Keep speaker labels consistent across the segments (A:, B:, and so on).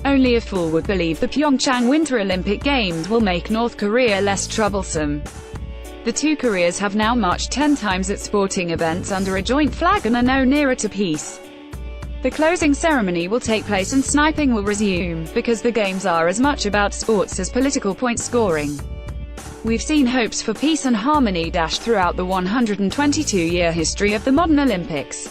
A: Only a fool would believe the Pyeongchang Winter Olympic Games will make North Korea less troublesome. The two Koreas have now marched 10 times at sporting events under a joint flag and are no nearer to peace. The closing ceremony will take place and sniping will resume, because the games are as much about sports as political point scoring. We've seen hopes for peace and harmony dashed throughout the 122-year history of the modern Olympics.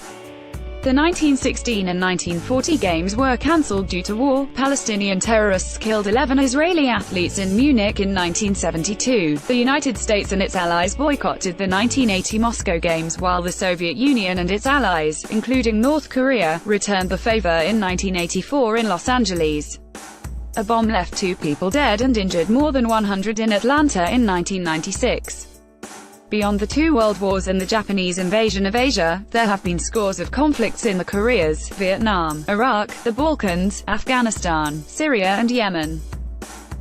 A: The 1916 and 1940 games were cancelled due to war. Palestinian terrorists killed 11 Israeli athletes in Munich in 1972. The United States and its allies boycotted the 1980 Moscow Games, while the Soviet Union and its allies, including North Korea, returned the favor in 1984 in Los Angeles. A bomb left 2 people dead and injured more than 100 in Atlanta in 1996. Beyond the 2 world wars and the Japanese invasion of Asia, there have been scores of conflicts in the Koreas, Vietnam, Iraq, the Balkans, Afghanistan, Syria and Yemen.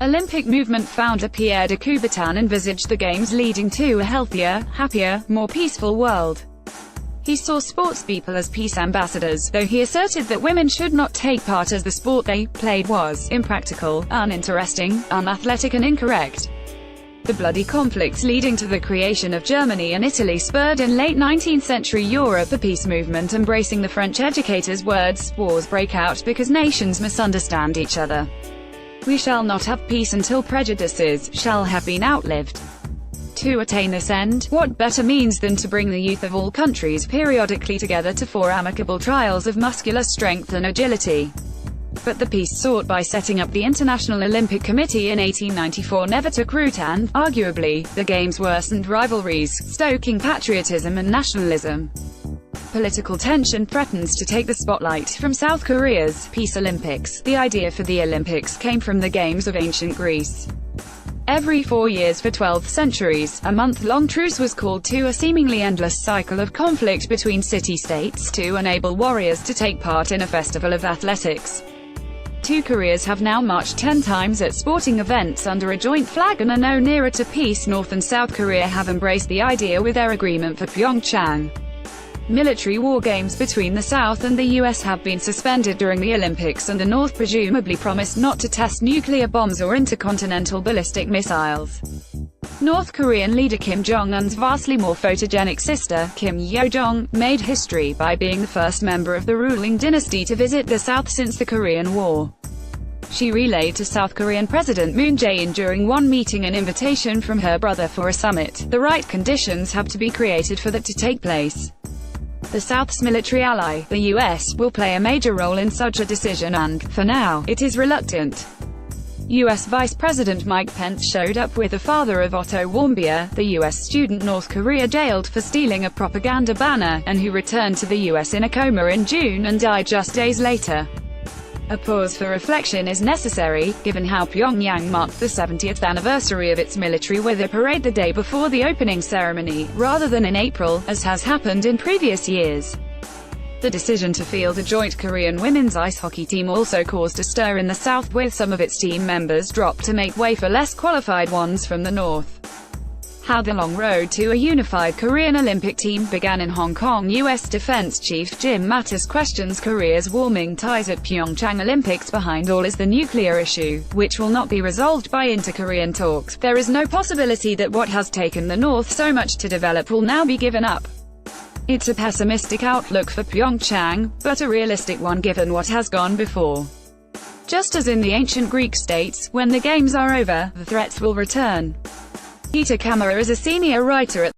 A: Olympic movement founder Pierre de Coubertin envisaged the Games leading to a healthier, happier, more peaceful world. He saw sportspeople as peace ambassadors, though he asserted that women should not take part as the sport they played was impractical, uninteresting, unathletic and incorrect. The bloody conflicts leading to the creation of Germany and Italy spurred in late 19th century Europe a peace movement embracing the French educator's words: wars break out because nations misunderstand each other. We shall not have peace until prejudices shall have been outlived. To attain this end, what better means than to bring the youth of all countries periodically together for amicable trials of muscular strength and agility? But the peace sought by setting up the International Olympic Committee in 1894 never took root and, arguably, the Games worsened rivalries, stoking patriotism and nationalism. Political tension threatens to take the spotlight from South Korea's Peace Olympics. The idea for the Olympics came from the Games of ancient Greece. Every 4 years for 12 centuries, a month-long truce was called to a seemingly endless cycle of conflict between city-states to enable warriors to take part in a festival of athletics. 2 Koreas have now marched 10 times at sporting events under a joint flag and are no nearer to peace. North and South Korea have embraced the idea with their agreement for Pyeongchang. Military war games between the South and the US have been suspended during the Olympics, and the North presumably promised not to test nuclear bombs or intercontinental ballistic missiles. North Korean leader Kim Jong-un's vastly more photogenic sister, Kim Yo-jong, made history by being the first member of the ruling dynasty to visit the South since the Korean War. She relayed to South Korean President Moon Jae-in during one meeting an invitation from her brother for a summit. The right conditions have to be created for that to take place. The South's military ally, the US, will play a major role in such a decision and, for now, it is reluctant. U.S. Vice President Mike Pence showed up with the father of Otto Warmbier, the U.S. student North Korea jailed for stealing a propaganda banner, and who returned to the U.S. in a coma in June and died just days later. A pause for reflection is necessary, given how Pyongyang marked the 70th anniversary of its military with a parade the day before the opening ceremony, rather than in April, as has happened in previous years. The decision to field a joint Korean women's ice hockey team also caused a stir in the South, with some of its team members dropped to make way for less qualified ones from the North. How the long road to a unified Korean Olympic team began in Hong Kong. U.S. Defense Chief Jim Mattis questions Korea's warming ties at Pyeongchang Olympics. Behind all is the nuclear issue, which will not be resolved by inter-Korean talks. There is no possibility that what has taken the North so much to develop will now be given up. It's a pessimistic outlook for Pyeongchang, but a realistic one given what has gone before. Just as in the ancient Greek states, when the games are over, the threats will return. Peter Kammerer is a senior writer at